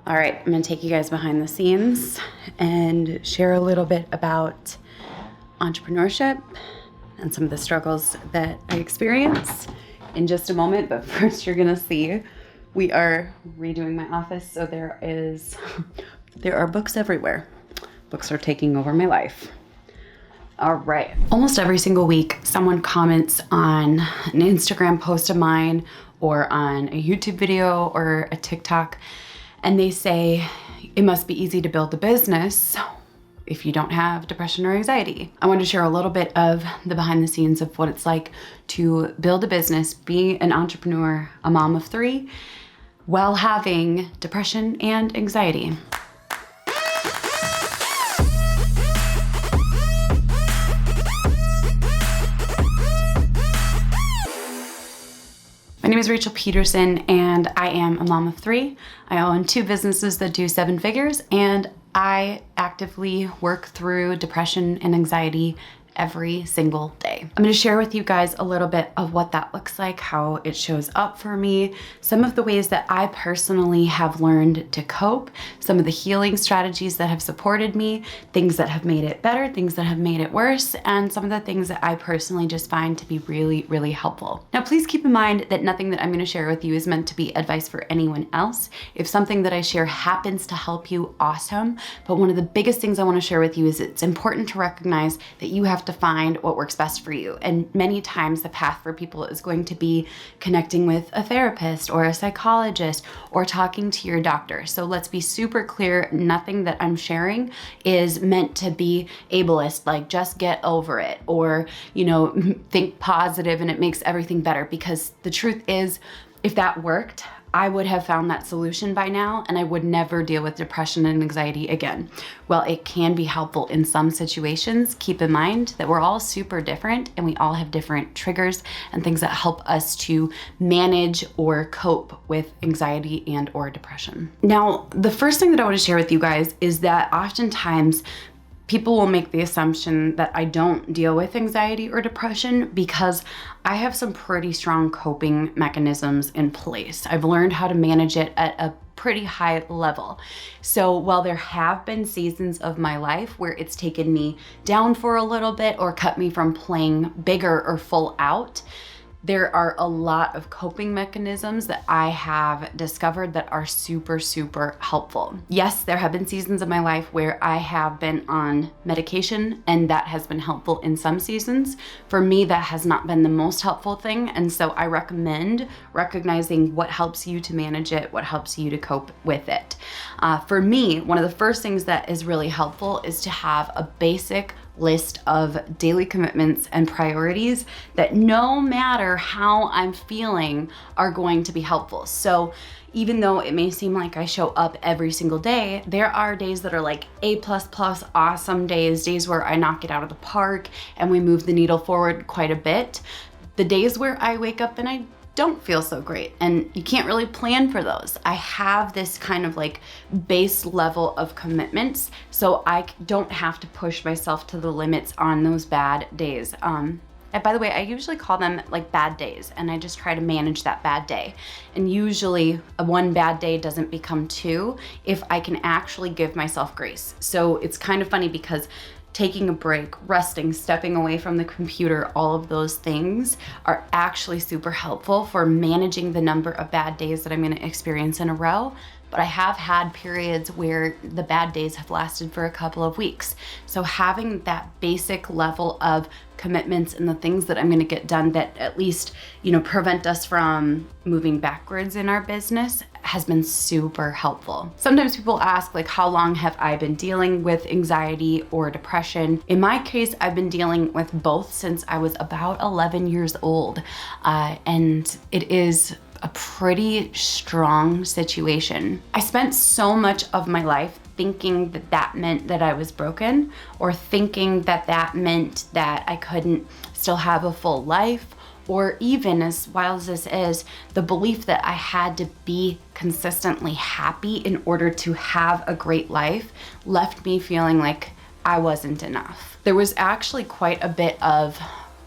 All right, I'm gonna take you guys behind the scenes and share a little bit about entrepreneurship and some of the struggles that I experience in just a moment. But first, you're gonna see we are redoing my office, so there are books everywhere. Books are taking over my life. All right. Almost every single week, someone comments on an Instagram post of mine or on a YouTube video or a TikTok, and they say, it must be easy to build a business if you don't have depression or anxiety. I want to share a little bit of the behind the scenes of what it's like to build a business, be an entrepreneur, a mom of 3, while having depression and anxiety. My name is Rachel Pedersen, and I am a mom of 3. I own 2 businesses that do 7 figures, and I actively work through depression and anxiety every single day. I'm going to share with you guys a little bit of what that looks like, how it shows up for me, some of the ways that I personally have learned to cope, some of the healing strategies that have supported me, things that have made it better, things that have made it worse, and some of the things that I personally just find to be really, really helpful. Now, please keep in mind that nothing that I'm going to share with you is meant to be advice for anyone else. If something that I share happens to help you, awesome. But one of the biggest things I want to share with you is it's important to recognize that you have to find what works best for you. And many times the path for people is going to be connecting with a therapist or a psychologist or talking to your doctor. So let's be super clear, nothing that I'm sharing is meant to be ableist, like just get over it or, think positive and it makes everything better. Because the truth is, if that worked, I would have found that solution by now and I would never deal with depression and anxiety again. While it can be helpful in some situations, keep in mind that we're all super different and we all have different triggers and things that help us to manage or cope with anxiety and or depression. Now, the first thing that I want to share with you guys is that oftentimes people will make the assumption that I don't deal with anxiety or depression because I have some pretty strong coping mechanisms in place. I've learned how to manage it at a pretty high level. So while there have been seasons of my life where it's taken me down for a little bit or cut me from playing bigger or full out, there are a lot of coping mechanisms that I have discovered that are super, super helpful. Yes, there have been seasons of my life where I have been on medication and that has been helpful in some seasons. For me, that has not been the most helpful thing. And so I recommend recognizing what helps you to manage it, what helps you to cope with it. For me, one of the first things that is really helpful is to have a basic list of daily commitments and priorities that no matter how I'm feeling are going to be helpful. So even though it may seem like I show up every single day, there are days that are like A++ awesome days where I knock it out of the park and we move the needle forward quite a bit. The days where I wake up and I don't feel so great, and you can't really plan for those. I have this kind of like base level of commitments, so I don't have to push myself to the limits on those bad days. And by the way, I usually call them like bad days, and I just try to manage that bad day. And usually one bad day doesn't become 2 if I can actually give myself grace. So it's kind of funny because taking a break, resting, stepping away from the computer, all of those things are actually super helpful for managing the number of bad days that I'm going to experience in a row. But I have had periods where the bad days have lasted for a couple of weeks. So having that basic level of commitments and the things that I'm going to get done that at least, prevent us from moving backwards in our business has been super helpful. Sometimes people ask, like, how long have I been dealing with anxiety or depression? In my case, I've been dealing with both since I was about 11 years old. And it is a pretty strong situation. I spent so much of my life thinking that that meant that I was broken, or thinking that that meant that I couldn't still have a full life, or even, as wild as this is, the belief that I had to be consistently happy in order to have a great life left me feeling like I wasn't enough. There was actually quite a bit of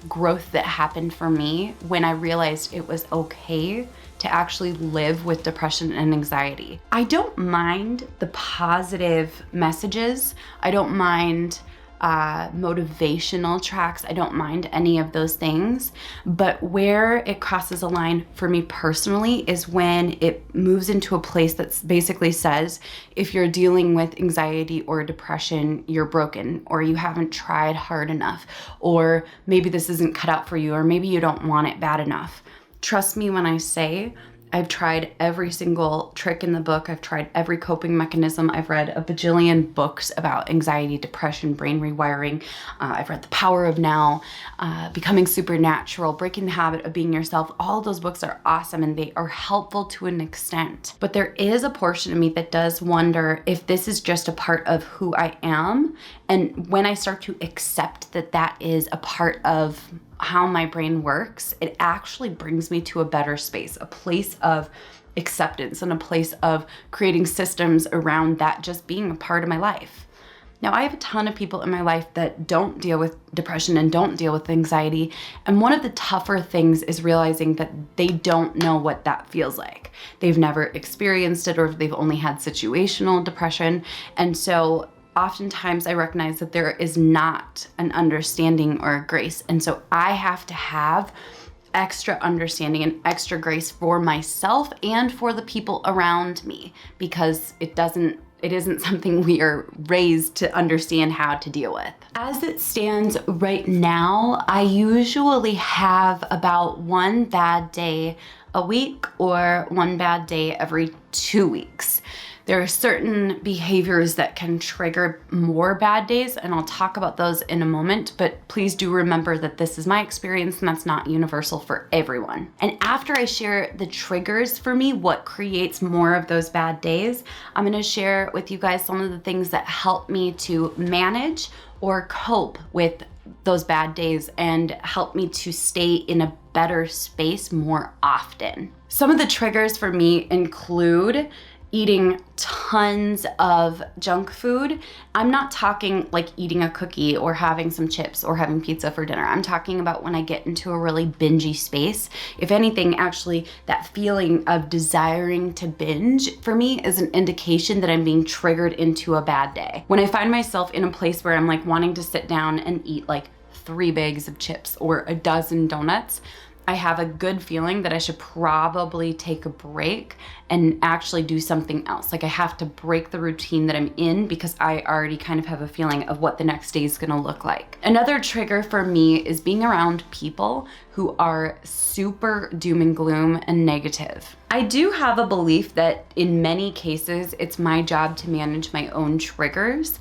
growth that happened for me when I realized it was okay to actually live with depression and anxiety. I don't mind the positive messages. I don't mind motivational tracks. I don't mind any of those things, but where it crosses a line for me personally is when it moves into a place that basically says, if you're dealing with anxiety or depression, you're broken, or you haven't tried hard enough, or maybe this isn't cut out for you, or maybe you don't want it bad enough. Trust me when I say I've tried every single trick in the book. I've tried every coping mechanism. I've read a bajillion books about anxiety, depression, brain rewiring. I've read The Power of Now, Becoming Supernatural, Breaking the Habit of Being Yourself. All of those books are awesome and they are helpful to an extent. But there is a portion of me that does wonder if this is just a part of who I am. And when I start to accept that that is a part of how my brain works, it actually brings me to a better space, a place of acceptance and a place of creating systems around that just being a part of my life. Now, I have a ton of people in my life that don't deal with depression and don't deal with anxiety. And one of the tougher things is realizing that they don't know what that feels like. They've never experienced it, or they've only had situational depression. And so oftentimes I recognize that there is not an understanding or a grace. And so I have to have extra understanding and extra grace for myself and for the people around me, because it isn't something we are raised to understand how to deal with. As it stands right now, I usually have about one bad day a week or one bad day every 2 weeks. There are certain behaviors that can trigger more bad days, and I'll talk about those in a moment, but please do remember that this is my experience and that's not universal for everyone. And after I share the triggers for me, what creates more of those bad days, I'm gonna share with you guys some of the things that help me to manage or cope with those bad days and help me to stay in a better space more often. Some of the triggers for me include eating tons of junk food. I'm not talking like eating a cookie or having some chips or having pizza for dinner. I'm talking about when I get into a really bingey space. If anything, actually, that feeling of desiring to binge for me is an indication that I'm being triggered into a bad day. When I find myself in a place where I'm like wanting to sit down and eat like 3 bags of chips or a dozen donuts, I have a good feeling that I should probably take a break and actually do something else. Like I have to break the routine that I'm in because I already kind of have a feeling of what the next day is gonna look like. Another trigger for me is being around people who are super doom and gloom and negative. I do have a belief that in many cases, it's my job to manage my own triggers,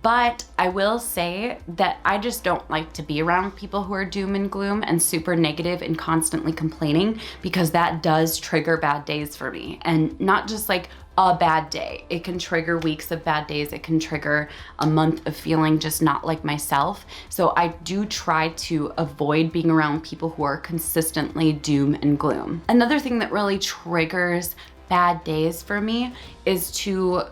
but I will say that I just don't like to be around people who are doom and gloom and super negative and constantly complaining, because that does trigger bad days for me. And not just like a bad day. It can trigger weeks of bad days. It can trigger a month of feeling just not like myself. So I do try to avoid being around people who are consistently doom and gloom. Another thing that really triggers bad days for me is to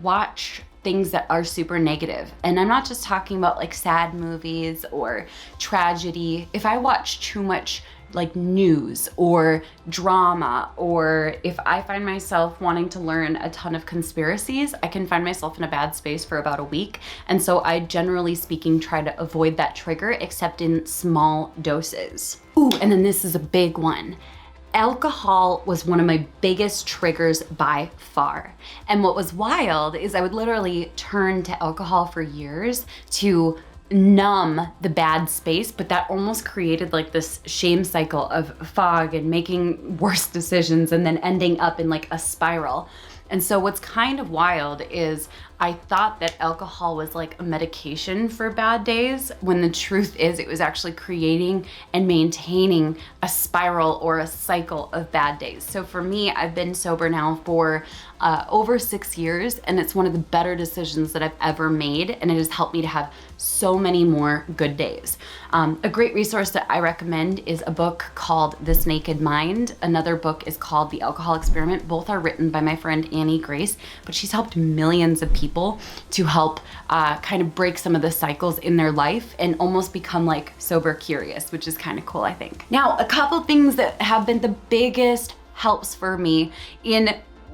watch things that are super negative. And I'm not just talking about like sad movies or tragedy. If I watch too much like news or drama, or if I find myself wanting to learn a ton of conspiracies, I can find myself in a bad space for about a week. And so I, generally speaking, try to avoid that trigger, except in small doses. Ooh, and then this is a big one. Alcohol was one of my biggest triggers by far. And what was wild is I would literally turn to alcohol for years to numb the bad space, but that almost created like this shame cycle of fog and making worse decisions and then ending up in like a spiral. And so what's kind of wild is I thought that alcohol was like a medication for bad days, when the truth is it was actually creating and maintaining a spiral or a cycle of bad days. So for me, I've been sober now for over 6 years, and it's one of the better decisions that I've ever made, and it has helped me to have so many more good days. A great resource that I recommend is a book called This Naked Mind. Another book is called The Alcohol Experiment. Both are written by my friend Annie Grace, but she's helped millions of people to help kind of break some of the cycles in their life and almost become like sober curious, which is kind of cool, I think. Now, a couple things that have been the biggest helps for me in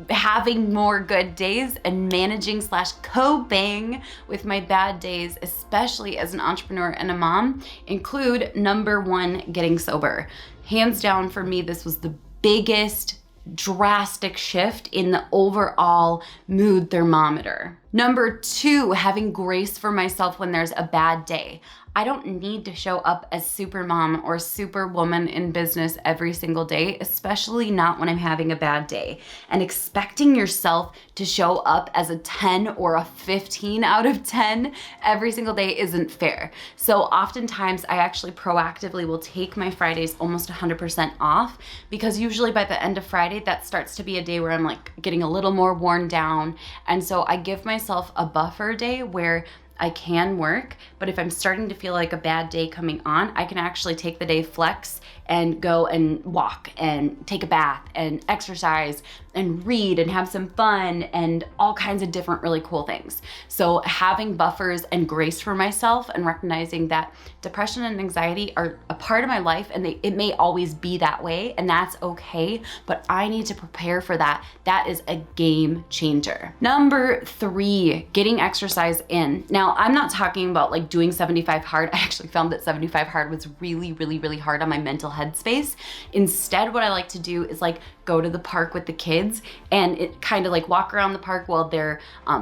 having more good days and managing / coping with my bad days, especially as an entrepreneur and a mom, include number 1, getting sober. Hands down for me, this was the biggest drastic shift in the overall mood thermometer. Number 2, having grace for myself when there's a bad day. I don't need to show up as super mom or super woman in business every single day, especially not when I'm having a bad day. And expecting yourself to show up as a 10 or a 15 out of 10 every single day isn't fair. So oftentimes I actually proactively will take my Fridays almost 100% off, because usually by the end of Friday, that starts to be a day where I'm like getting a little more worn down. And so I give myself a buffer day where I can work, but if I'm starting to feel like a bad day coming on, I can actually take the day flex and go and walk and take a bath and exercise and read and have some fun and all kinds of different really cool things. So having buffers and grace for myself and recognizing that depression and anxiety are a part of my life, and it may always be that way, and that's okay, but I need to prepare for that. That is a game changer. Number 3, getting exercise in. Now, I'm not talking about like doing 75 hard. I actually found that 75 hard was really, really, really hard on my mental headspace. Instead, what I like to do is like go to the park with the kids and it kind of like walk around the park while they're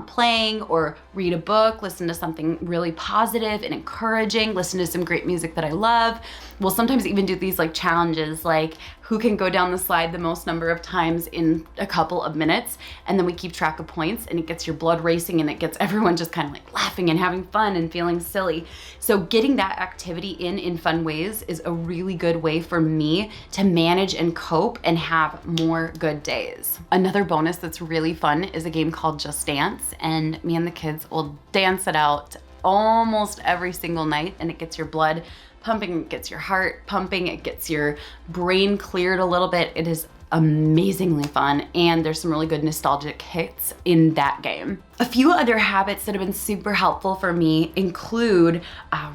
playing, or read a book, listen to something really positive and encouraging, listen to some great music that I love. We'll sometimes even do these like challenges, like who can go down the slide the most number of times in a couple of minutes, and then we keep track of points, and it gets your blood racing and it gets everyone just kind of like laughing and having fun and feeling silly. So getting that activity in fun ways is a really good way for me to manage and cope and have more good days. Another bonus that's really fun is a game called Just Dance, and me and the kids will dance it out almost every single night, and it gets your blood pumping, it gets your heart pumping, it gets your brain cleared a little bit. It is amazingly fun, and there's some really good nostalgic hits in that game. A few other habits that have been super helpful for me include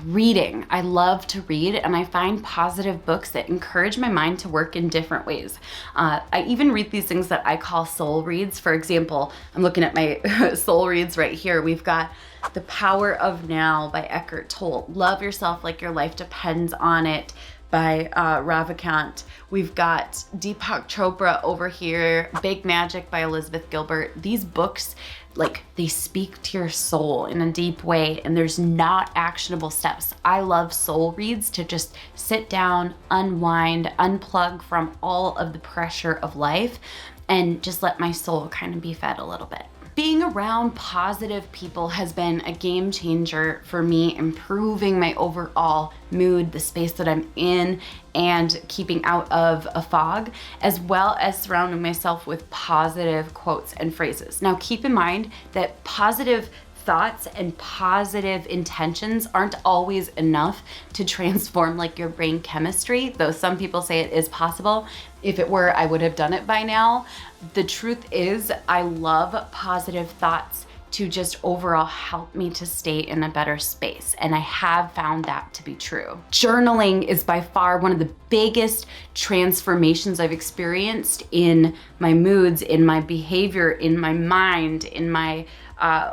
reading. I love to read, and I find positive books that encourage my mind to work in different ways. I even read these things that I call soul reads. For example, I'm looking at my soul reads right here. We've got The Power of Now by Eckhart Tolle, Love Yourself Like Your Life Depends on It by Ravikant. We've got Deepak Chopra over here, Big Magic by Elizabeth Gilbert. These books, like, they speak to your soul in a deep way, and there's not actionable steps. I love soul reads to just sit down, unwind, unplug from all of the pressure of life, and just let my soul kind of be fed a little bit. Being around positive people has been a game changer for me, improving my overall mood, the space that I'm in, and keeping out of a fog, as well as surrounding myself with positive quotes and phrases. Now, keep in mind that positive thoughts and positive intentions aren't always enough to transform like your brain chemistry, though some people say it is possible. If it were, I would have done it by now. The truth is, I love positive thoughts to just overall help me to stay in a better space, and I have found that to be true. Journaling is by far one of the biggest transformations I've experienced in my moods, in my behavior, in my mind, in my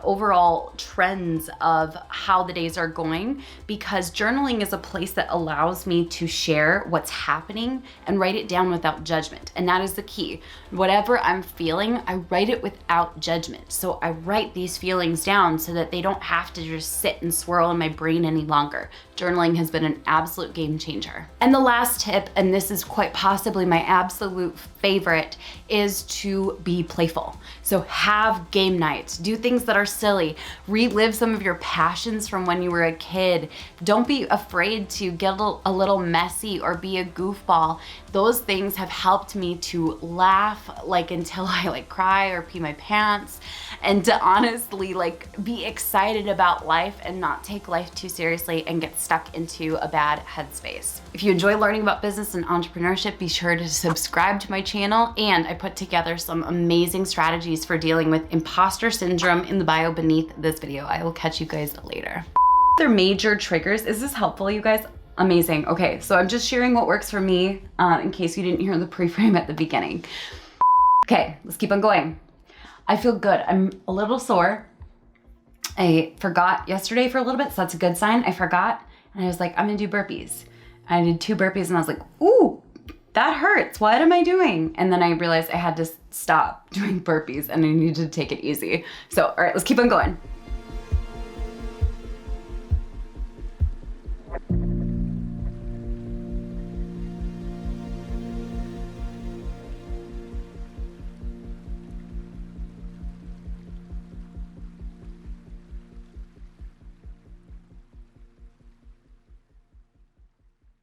overall trends of how the days are going, because journaling is a place that allows me to share what's happening and write it down without judgment. And that is the key. Whatever I'm feeling, I write it without judgment. So I write these feelings down so that they don't have to just sit and swirl in my brain any longer. Journaling has been an absolute game changer. And the last tip, and this is quite possibly my absolute favorite, is to be playful. So have game nights, do things that are silly, relive some of your passions from when you were a kid. Don't be afraid to get a little messy or be a goofball. Those things have helped me to laugh like until I like cry or pee my pants, and to honestly like be excited about life and not take life too seriously and get stuck into a bad headspace. If you enjoy learning about business and entrepreneurship, be sure to subscribe to my channel, and I put together some amazing strategies for dealing with imposter syndrome in the bio beneath this video. I will catch you guys later. Their major triggers, is this helpful, you guys? Amazing. Okay, so I'm just sharing what works for me in case you didn't hear the pre-frame at the beginning. Okay, let's keep on going. I feel good. I'm a little sore. I forgot yesterday for a little bit, so that's a good sign. I forgot, and I was like, I'm gonna do burpees. I did 2 burpees, and I was like, ooh, that hurts. What am I doing? And then I realized I had to stop doing burpees, and I needed to take it easy. So, all right, let's keep on going.